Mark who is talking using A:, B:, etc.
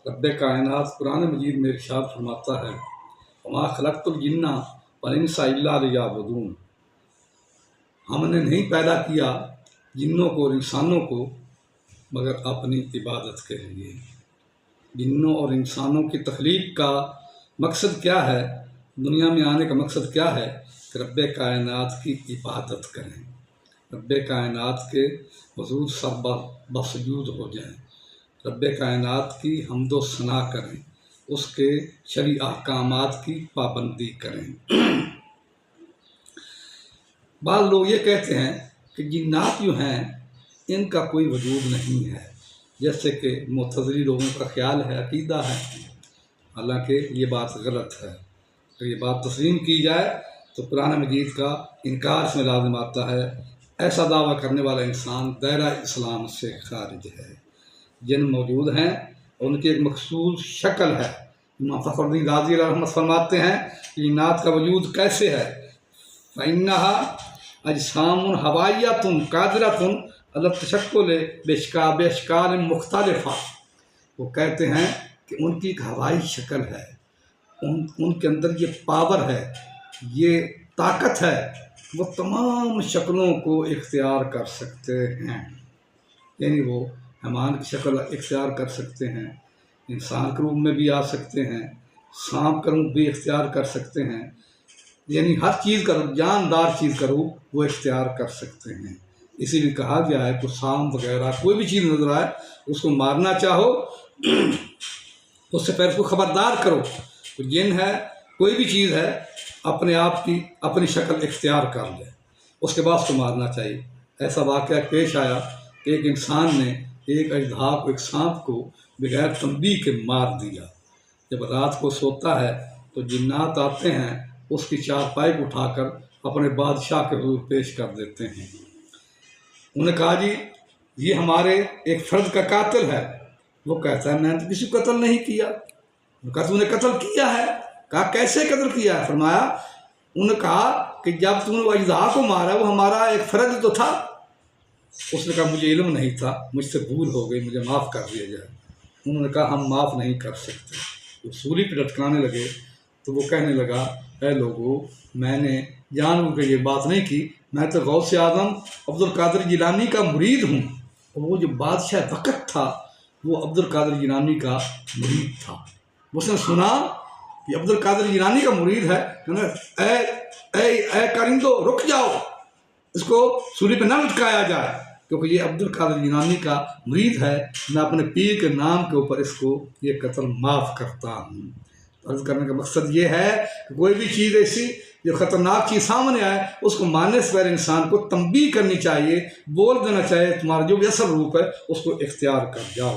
A: رب کائنات قرآن مجید میں ارشاد فرماتا ہے وما خلقت الجن والانس الا لیعبدون، ہم نے نہیں پیدا کیا جنوں کو اور انسانوں کو مگر اپنی عبادت کے لیے۔ جنوں اور انسانوں کی تخلیق کا مقصد کیا ہے، دنیا میں آنے کا مقصد کیا ہے کہ رب کائنات کی عبادت کریں، رب کائنات کے حضور سر بسجود ہو جائیں، رب کائنات کی حمد و ثنا کریں، اس کے شرعی احکامات کی پابندی کریں۔ بعض لوگ یہ کہتے ہیں کہ جنات جو ہیں ان کا کوئی وجود نہیں ہے، جیسے کہ معتزلی لوگوں کا خیال ہے، عقیدہ ہے، حالانکہ یہ بات غلط ہے۔ تو یہ بات تسلیم کی جائے تو قرآن مجید کا انکار اس میں لازم آتا ہے۔ ایسا دعویٰ کرنے والا انسان دائرہ اسلام سے خارج ہے۔ جن موجود ہیں ان کی ایک مخصوص شکل ہے۔ امام فخر الدین رازی علیہ رحمت فرماتے ہیں کہ جنات کا وجود کیسے ہے، فَإِنَّهَا أَجْسَامٌ هَوَائِيَّةٌ قَادِرَةٌ عَلَى التَّشَكُّلِ بِأَشْكَالٍ مُخْتَلِفَةٍ۔ وہ کہتے ہیں کہ ان کی ایک ہوائی شکل ہے، ان کے اندر یہ پاور ہے، یہ طاقت ہے، وہ تمام شکلوں کو اختیار کر سکتے ہیں۔ یعنی وہ حیوان کی شکل اختیار کر سکتے ہیں، انسان کے روپ میں بھی آ سکتے ہیں، سانپ کا روپ بھی اختیار کر سکتے ہیں، یعنی ہر چیز کا روپ، جاندار چیز کا روپ وہ اختیار کر سکتے ہیں۔ اسی لیے کہا گیا ہے کہ سانپ وغیرہ کوئی بھی چیز نظر آئے اس کو مارنا چاہو اس سے پہلے اس کو خبردار کرو۔ تو جن ہے، کوئی بھی چیز ہے، اپنے آپ کی اپنی شکل اختیار کر لے، اس کے بعد اس کو مارنا چاہیے۔ ایسا واقعہ پیش آیا کہ ایک انسان نے ایک اژدہا کو، ایک سانپ کو بغیر تنبیہ کے مار دیا۔ جب رات کو سوتا ہے تو جنات آتے ہیں، اس کی چارپائی کو اٹھا کر اپنے بادشاہ کے حضور پیش کر دیتے ہیں۔ انہوں نے کہا جی یہ ہمارے ایک فرد کا قاتل ہے۔ وہ کہتا ہے میں نے تو کسی کو قتل نہیں کیا۔ وہ کہا تم نے قتل کیا ہے؟ کہا کیسے قتل کیا ہے؟ فرمایا انہوں نے کہا کہ جب تم نے وہ اژدہا کو مارا وہ ہمارا ایک فرد تو تھا۔ اس نے کہا مجھے علم نہیں تھا، مجھ سے بھول ہو گئی، مجھے معاف کر دیا جائے۔ انہوں نے کہا ہم معاف نہیں کر سکتے۔ وہ سولی پہ لٹکانے لگے تو وہ کہنے لگا اے لوگو، میں نے جان بوجھ کر یہ بات نہیں کی، میں تو غوث اعظم عبد القادر جیلانی کا مرید ہوں۔ اور وہ جو بادشاہ وقت تھا وہ عبد القادر جیلانی کا مرید تھا۔ اس نے سنا کہ عبد القادر جیلانی کا مرید ہے، اے اے اے کرندو رک جاؤ، اس کو سولی پہ نہ لٹکایا جائے کیونکہ یہ عبد القادر جیلانی کا مرید ہے، میں اپنے پیر کے نام کے اوپر اس کو یہ قتل معاف کرتا ہوں۔ عرض کرنے کا مقصد یہ ہے کہ کوئی بھی چیز ایسی جو خطرناک چیز سامنے آئے اس کو ماننے سے پہلے انسان کو تنبیہ کرنی چاہیے، بول دینا چاہیے تمہارا جو بھی اصل روپ ہے اس کو اختیار کر جاؤ۔